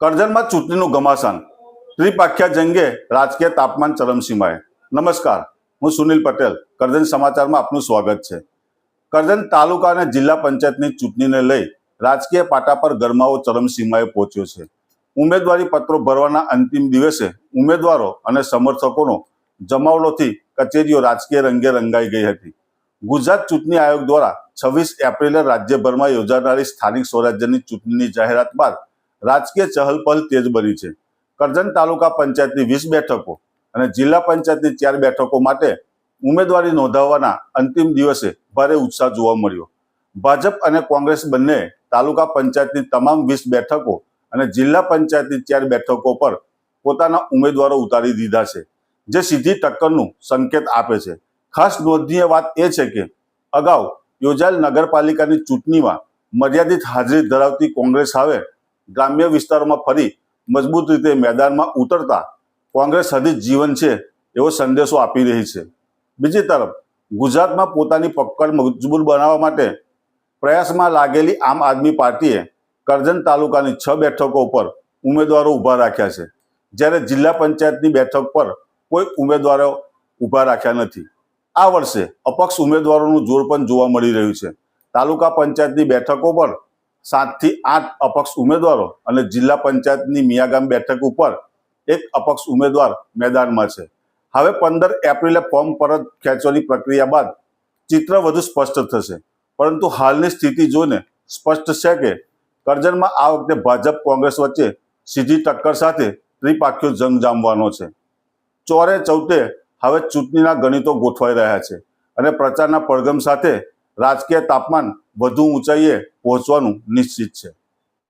કરજણમાં ચૂંટણીનું ઘમાસાન, ત્રિપાખ્યા જંગે રાજકીય તાપમાન ચરમસીમાએ. નમસ્કાર, હું સુનિલ પટેલ. કરજણ સમાચારમાં આપનું સ્વાગત છે. કરજણ તાલુકા અને જિલ્લા પંચાયતની ચૂંટણીને લઈ રાજકીય પાટા પર ગરમાવો ચરમસીમાએ પહોંચ્યો છે. ઉમેદવારી પત્રો ભરવાના અંતિમ દિવસે ઉમેદવારો અને સમર્થકોનો જમાવડોથી કચેરીઓ રાજકીય રંગે રંગાઈ ગઈ હતી. ગુજરાત ચૂંટણી આયોગ દ્વારા 26 એપ્રિલે રાજ્યભરમાં યોજાનારી સ્થાનિક સ્વરાજ્યની ચૂંટણીની જાહેરાત બાદ રાજકીય ચહલપહલ તેજ બની છે. કરજણ તાલુકા પંચાયતની 20 બેઠકો અને જિલ્લા પંચાયતની 4 બેઠકો માટે ઉમેદવારી નોંધાવવાના અંતિમ દિવસે ભારે ઉત્સાહ જોવા મળ્યો. ભાજપ અને કોંગ્રેસ બંનેએ તાલુકા પંચાયતની તમામ 20 બેઠકો અને જિલ્લા પંચાયતની 4 બેઠકો પર પોતાના ઉમેદવારો ઉતારી દીધા છે, જે સીધી ટક્કરનું સંકેત આપે છે. ખાસ નોંધનીય વાત એ છે કે અગાઉ યોજાયેલ નગરપાલિકાની ચૂંટણીમાં મર્યાદિત હાજરી ધરાવતી કોંગ્રેસ હવે ગ્રામ્ય વિસ્તારોમાં ફરી મજબૂત રીતે મેદાનમાં ઉતરતા કોંગ્રેસ હજી જીવન છે એવો સંદેશો આપી રહી છે. બીજી તરફ ગુજરાતમાં પોતાની પકડ મજબૂત બનાવવા માટે પ્રયાસમાં લાગેલી આમ આદમી પાર્ટીએ કરજણ તાલુકાની 6 બેઠકો પર ઉમેદવારો ઊભા રાખ્યા છે, જ્યારે જિલ્લા પંચાયતની બેઠક પર કોઈ ઉમેદવારો ઊભા રાખ્યા નથી. આ વર્ષે અપક્ષ ઉમેદવારોનું જોર પણ જોવા મળી રહ્યું છે. તાલુકા પંચાયતની બેઠકો પર 7 થી 8 અપક્ષ ઉમેદવારો અને જિલ્લા પંચાયતની મિયાગામ બેઠક ઉપર 1 અપક્ષ ઉમેદવાર મેદાનમાં છે. હવે 15 એપ્રિલે ફોર્મ પરત ખેંચવાની પ્રક્રિયા બાદ ચિત્ર વધુ સ્પષ્ટ થશે, પરંતુ હાલની સ્થિતિ જોઈને સ્પષ્ટ છે કે કરજણમાં આ વખતે ભાજપ કોંગ્રેસ વચ્ચે સીધી ટક્કર સાથે ત્રિપાખ્યો જંગ જામવાનો છે. ચોરે ચૌટે હવે ચૂંટણીના ગણિતો ગોઠવાઈ રહ્યા છે અને પ્રચારના પડઘમ સાથે રાજકીય તાપમાન વધુ ઊંચાઈએ પહોંચવાનું નિશ્ચિત છે.